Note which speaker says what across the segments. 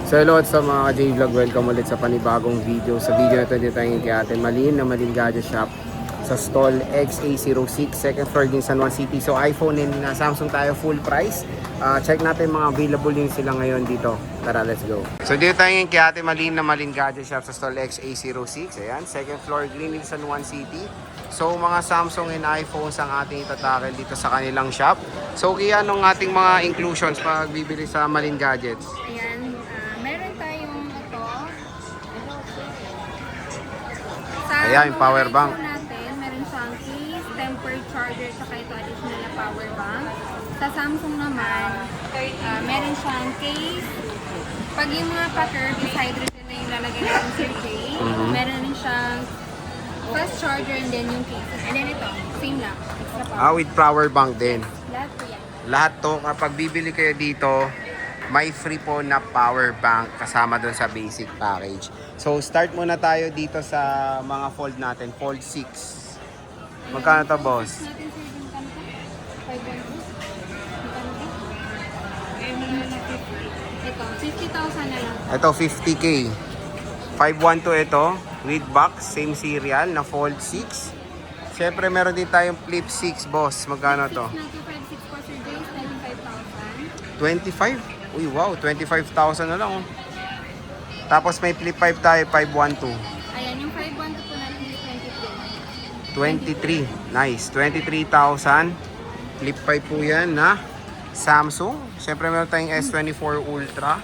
Speaker 1: So hello sa mga J-Vlog, welcome ulit sa panibagong video. Sa video na ito, dito tayo kay Ate Malin na Malin Gadget Shop sa stall XA06, second floor din San Juan City. So iPhone and Samsung tayo full price. Check natin mga available din sila ngayon dito. Tara, let's go. So dito tayo kay Ate Malin na Malin Gadget Shop sa stall XA06. Ayan, second floor Green Hills San Juan City. So mga Samsung and iPhones ang ating itatakil dito sa kanilang shop. So kaya anong ating mga inclusions pag bibili sa Malin Gadgets?
Speaker 2: Ayan, meron tayong ito. Sa
Speaker 1: Ayan, yung
Speaker 2: mga
Speaker 1: power
Speaker 2: iPhone
Speaker 1: bank.
Speaker 2: natin, meron siyang case, tempered charger, saka ito additional na power bank. Sa Samsung naman, meron siyang case. Pag yung mga pa-curve is hydrogen na yung lalagay natin sa case. Meron rin siyang fast charger and then yung case. And then ito, same lang. Extra power.
Speaker 1: With power bank din.
Speaker 2: Lahat po yan.
Speaker 1: Lahat to, kapag bibili kayo dito, may free po na power bank kasama doon sa basic package. So, start muna tayo dito sa mga fold natin. Fold 6. Magkano to, boss?
Speaker 2: Natin sir yung kanto. 512. Ito, 50,000 na lang.
Speaker 1: Ito, 50K. 512 ito. With box, same serial na fold 6. Siyempre, meron din tayong flip 6, boss. Magkano to?
Speaker 2: Na 256 po sir Jace,
Speaker 1: 25?
Speaker 2: 95,000.
Speaker 1: Uy, wow. 25,000 na lang, oh. Tapos may flip 5 tayo, 512.
Speaker 2: Ayan, yung 512 po natin yung
Speaker 1: 23.
Speaker 2: 23.
Speaker 1: Nice. 23,000. Flip 5 po yan na Samsung. Siyempre meron tayong S24 Ultra.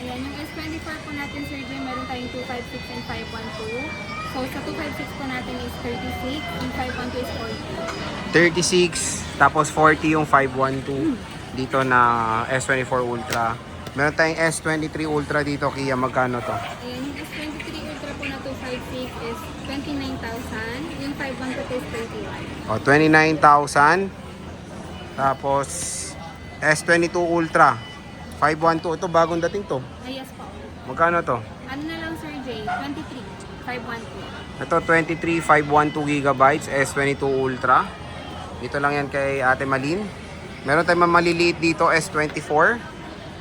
Speaker 2: Ayan, yung S24 po natin sir Jay, meron tayong 256 and 512. So sa 256 po natin is 36, yung 512 is
Speaker 1: 36. Tapos 40 yung 512. Dito na S24 Ultra. Meron tayong S23 Ultra dito. Kaya magkano to?
Speaker 2: 40. Ayan, yung S23 Ultra po na 256 is 29,000. Yung 512 is 31.
Speaker 1: O, 29,000. Tapos S22 Ultra. 512. Ito bagong dating to.
Speaker 2: Ay, yes po.
Speaker 1: Magkano to?
Speaker 2: Ano na lang sir Jay? 23, 512.
Speaker 1: Ito 23, 512 GB, S22 Ultra. Dito lang yan kay Ate Malin. Meron tayong maliliit dito, S24.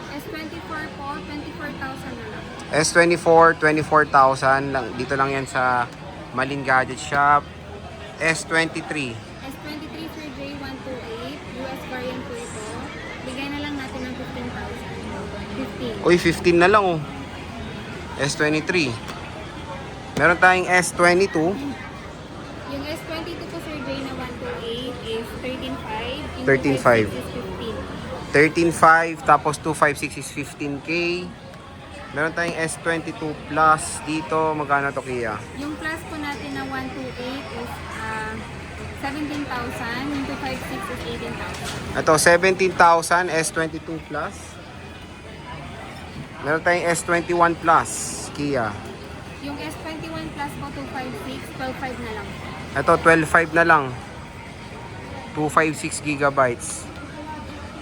Speaker 2: S24 po, 24,000 na lang.
Speaker 1: S24, 24,000 lang. Dito lang yan sa Malin Gadget Shop. S23.
Speaker 2: S23 Sir J 128, US variant po ito. Bigay na lang natin ng 15,000. 15.
Speaker 1: Uy, 15 na lang, oh. S23. Meron tayong S22.
Speaker 2: Yung S22 po Sir J na 128 is 13,500. Yung
Speaker 1: 13,500.
Speaker 2: 256 is
Speaker 1: 13.5,
Speaker 2: 15.
Speaker 1: tapos 256 is 15K. Meron tayong S22 Plus dito. Magkano to, Kia?
Speaker 2: Yung plus po natin na 128 is 17,000. Yung 256 is 18,000.
Speaker 1: Ito, 17,000 S22 Plus. Meron tayong S21 Plus, Kia.
Speaker 2: Yung S21 plus po 256, 12,500 na lang.
Speaker 1: Ito, 12.5 na lang. 256 gigabytes.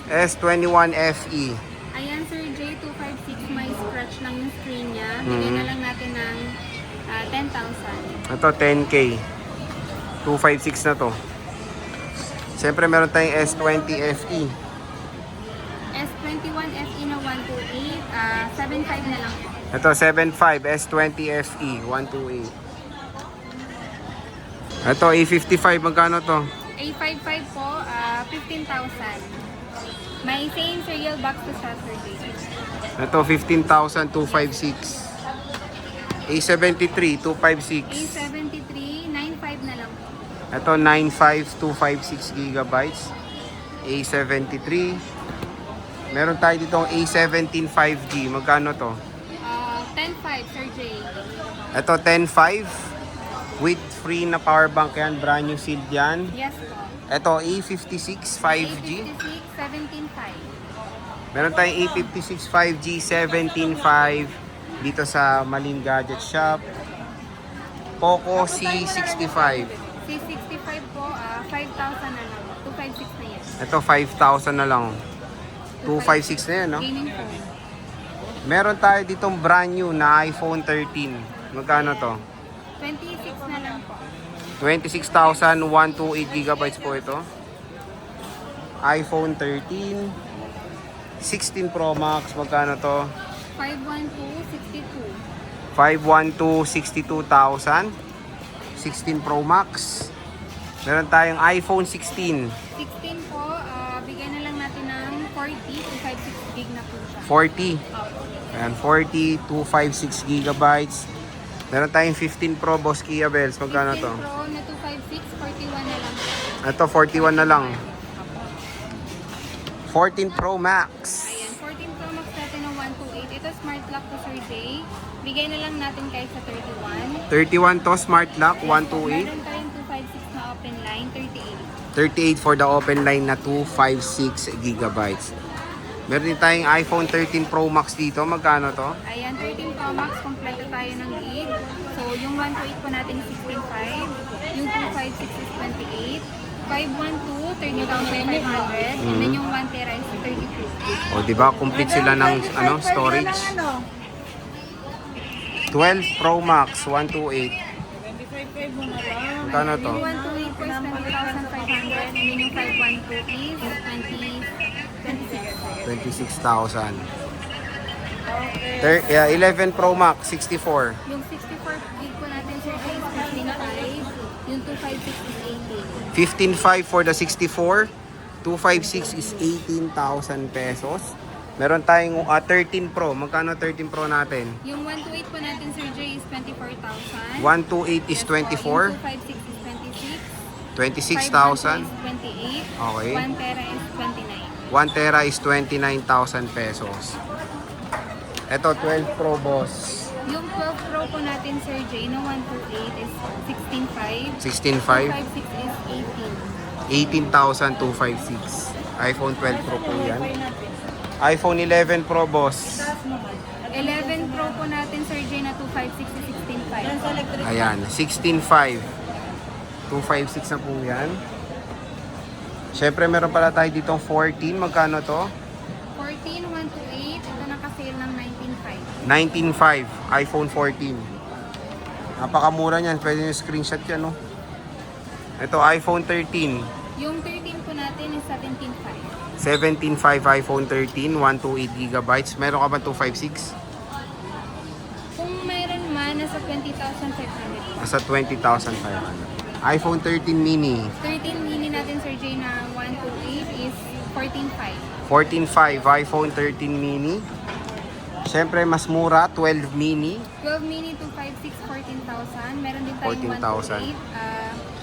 Speaker 1: S21 FE.
Speaker 2: Ayan Sir J, 256 may scratch lang yung screen niya. Bigay na lang natin ng 10,000.
Speaker 1: Ito, 10K. 256 na to. Siyempre, meron tayong S20 FE.
Speaker 2: S21 FE na 128, 7,500 na lang po.
Speaker 1: Ito, 7.5 S20 FE 128. Ito, A55. Magkano to?
Speaker 2: A55 po, 15,000. May same serial box to siya Sir J.
Speaker 1: Ito, 15,000 256. A73 256.
Speaker 2: A73, 9,500 na lang po.
Speaker 1: Ito, 95 256 gigabytes. A73. Meron tayo dito A17 5G. Magkano to?
Speaker 2: 10,500 Sir J.
Speaker 1: Ito, 10.5 with free na power bank yan. Brand new sealed yan.
Speaker 2: Yes po.
Speaker 1: Ito, A56 5G.
Speaker 2: A56, 17,500.
Speaker 1: Meron tayong A56 5G 17.5 dito sa Malin Gadget Shop. Poco C65.
Speaker 2: C65 po, 5,000 na lang. 256 na yan.
Speaker 1: Ito, 5,000 na lang. 256 na yan, no?
Speaker 2: Gaming phone.
Speaker 1: Meron tayo ditong brand new na iPhone 13. Magkano to?
Speaker 2: 26 na lang po.
Speaker 1: 26,000, 128 gigabytes po ito. iPhone 13. 16 Pro Max, magkano to?
Speaker 2: 512, 62.
Speaker 1: 512, 62,000. 16 Pro Max. Meron tayong iPhone 16.
Speaker 2: 16 po, bigyan na lang natin ng 40 to 56 gig na po siya.
Speaker 1: 40.
Speaker 2: Opo.
Speaker 1: Ayan, 40, 256 gigabytes. Meron tayong 15 Pro, Boss Kia Bells. Magkano
Speaker 2: 15
Speaker 1: to?
Speaker 2: Pro na 256, 41 na lang.
Speaker 1: Ito, 41 na lang. 14 Pro Max.
Speaker 2: Ayan, 14 Pro Max natin ng 128. Ito smart lock to Sir Jay. Bigay na lang natin kahit sa 31.
Speaker 1: 31 to, Smart Lock, 128.
Speaker 2: Meron tayong 256 na open line, 38.
Speaker 1: 38 for the open line na 256 gigabytes. Meron din tayong iPhone 13 Pro Max dito. Magkano to?
Speaker 2: Ayan, 13 Pro Max, kompleto tayo ng gig. So, yung 128 po natin is 16.5. Yung 256 is 28. 512, 30,500. And then yung 1 tera is 32.
Speaker 1: O, di ba? Complete sila ng storage. 12 Pro Max, 128. Magkano to?
Speaker 2: Yung 128 po is 20,500. And then yung 512 is
Speaker 1: 26,000. 11 Pro Max, 64.
Speaker 2: Yung 64 gig po natin, Sir Jay, is 15.5. Yung 256 is 18.
Speaker 1: 15,500 for the 64. 256 is 18,000 pesos. Meron tayong 13 Pro. Magkano 13 Pro natin?
Speaker 2: Yung 128 po natin, Sir Jay, is 24,000.
Speaker 1: 128 is 24.
Speaker 2: Yung 256 is 26.
Speaker 1: 26,000.
Speaker 2: 512 is 28.
Speaker 1: Okay.
Speaker 2: 1 tera is 29.
Speaker 1: 1 tera is 29,000 pesos. Ito, 12 Pro, boss.
Speaker 2: Yung 12 Pro po natin, Sir Jay, no 128 is 16.5.
Speaker 1: 16,500.
Speaker 2: 256 is
Speaker 1: 18,256. iPhone 12 Pro po yan. iPhone 11 Pro, boss.
Speaker 2: 11 Pro po natin, Sir Jay, na 256 is 16.5.
Speaker 1: Ayan, 16,500. 256 na po yan. Siyempre, meron pala tayo ditong 14. Magkano to?
Speaker 2: 14, 128. Ito naka-sale ng 19.5.
Speaker 1: 19,500. iPhone 14. Napakamura niyan. Pwede nyo screenshot yan, no? Ito, iPhone 13.
Speaker 2: Yung 13 po natin is 17.5.
Speaker 1: 17,500 iPhone 13. 128 gigabytes. Meron ka ba 256?
Speaker 2: Kung meron man, nasa 20,500.
Speaker 1: Nasa 20,500. iPhone 13 mini.
Speaker 2: 13 mini natin, Sir Jay, na 128 is 14.5.
Speaker 1: 14,500 iPhone 13 mini. Siyempre, mas mura. 12 mini.
Speaker 2: 12 mini 256, 14,000. Meron din tayong
Speaker 1: 14,000.
Speaker 2: 128,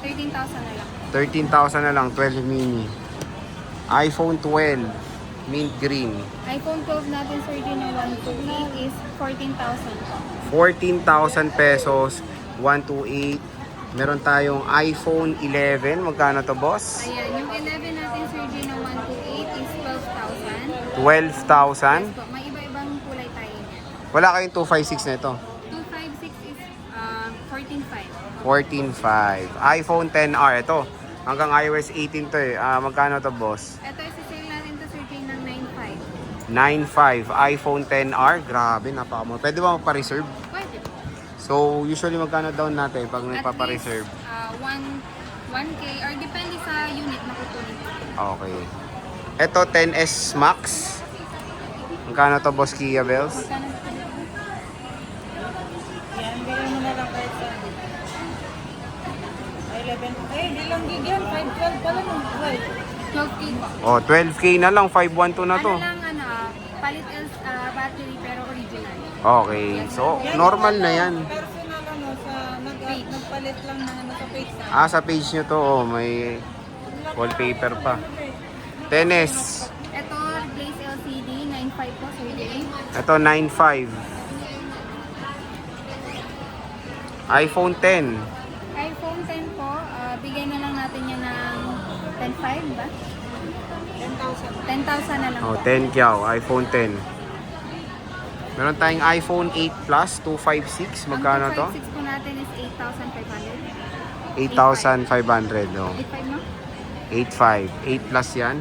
Speaker 2: 13,000 na lang.
Speaker 1: 13,000 na lang. 12 mini. iPhone 12 mint green.
Speaker 2: iPhone 12 natin, Sir Jay, na 128 is 14,000.
Speaker 1: 14,000 pesos. 128. Meron tayong iPhone 11. Magkano to, boss?
Speaker 2: Ayan, yung 11 natin, Sir Jay, na 128 is 12,000.
Speaker 1: 12,000.
Speaker 2: Yes po, may iba-ibang kulay tayo niya.
Speaker 1: Wala kayong 256 na ito.
Speaker 2: 256 is 14.5.
Speaker 1: 14,500. iPhone 10R. Ito. Hanggang iOS 18 to eh. Magkano to, boss?
Speaker 2: Ito, isi-sale natin to, Sir Jay, ng 9.5.
Speaker 1: 9,500. iPhone 10R. Grabe, napakamura. Pwede ba magpa-reserve?
Speaker 2: Pwede.
Speaker 1: So, usually magkano down natin pag
Speaker 2: At
Speaker 1: nagpapa-reserve?
Speaker 2: least, 1K or depende sa unit na kukunin.
Speaker 1: Okay. Ito, 10S Max. Magkano to, boss Kia Bells?
Speaker 2: Magkano ba ito?
Speaker 3: Yan, bigyan mo na lang kahit sa 11. Eh, di lang gig yan. 512 pala nung.
Speaker 2: 12K po.
Speaker 1: Oh, 12K na lang. 512 na to.
Speaker 2: Ano lang, palit is battery pero original.
Speaker 1: Okay. So, normal na yan.
Speaker 3: Personal sa nagpalit lang na sa page sa.
Speaker 1: Sa page nyo to, oh, may wallpaper pa. 10S.
Speaker 2: Ito, replace LCD, 9.5 po, Sir Jay.
Speaker 1: Ito, 9,500. iPhone 10.
Speaker 2: iPhone 10 po, bigay na lang natin yan ng 10.5 ba?
Speaker 3: 10,000.
Speaker 2: 10,000 na lang
Speaker 1: Oh,
Speaker 2: po.
Speaker 1: 10 kyaw. iPhone 10. Meron tayong iPhone 8 Plus, 256. Magkano to?
Speaker 2: Ang 256 po natin is 8,500.
Speaker 1: 8,500. Oh.
Speaker 2: 8.5 no?
Speaker 1: 8,500. 8 Plus yan.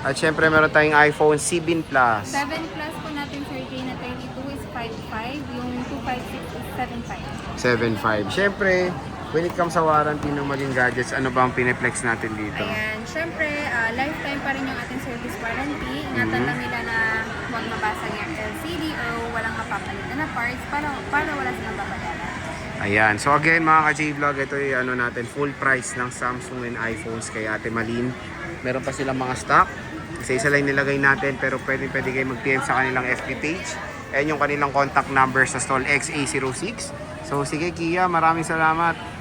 Speaker 1: At syempre, meron tayong iPhone 7 Plus.
Speaker 2: 7 Plus po natin, Sir Jay, na 32 is 5.5. Yung 256 is 7.5.
Speaker 1: 7,500. Syempre, when it comes sa warranty ng Maling Gadgets, ano ba ang pineplex natin dito?
Speaker 2: Ayan, syempre, lifetime pa rin yung ating service warranty. Ingatan lang nila na wag mabasag yung LCD or walang mapapalitan na parts para wala silang babayaran.
Speaker 1: Ayan. So again mga ka-J-Vlog, ito yung natin, full price ng Samsung and iPhones kay Ate Malin. Meron pa silang mga stock. Isa-isa lang nilagay natin pero pwede kayo mag-PM sa kanilang FB page. Ayan yung kanilang contact number sa stall XA06. So sige Kia, maraming salamat.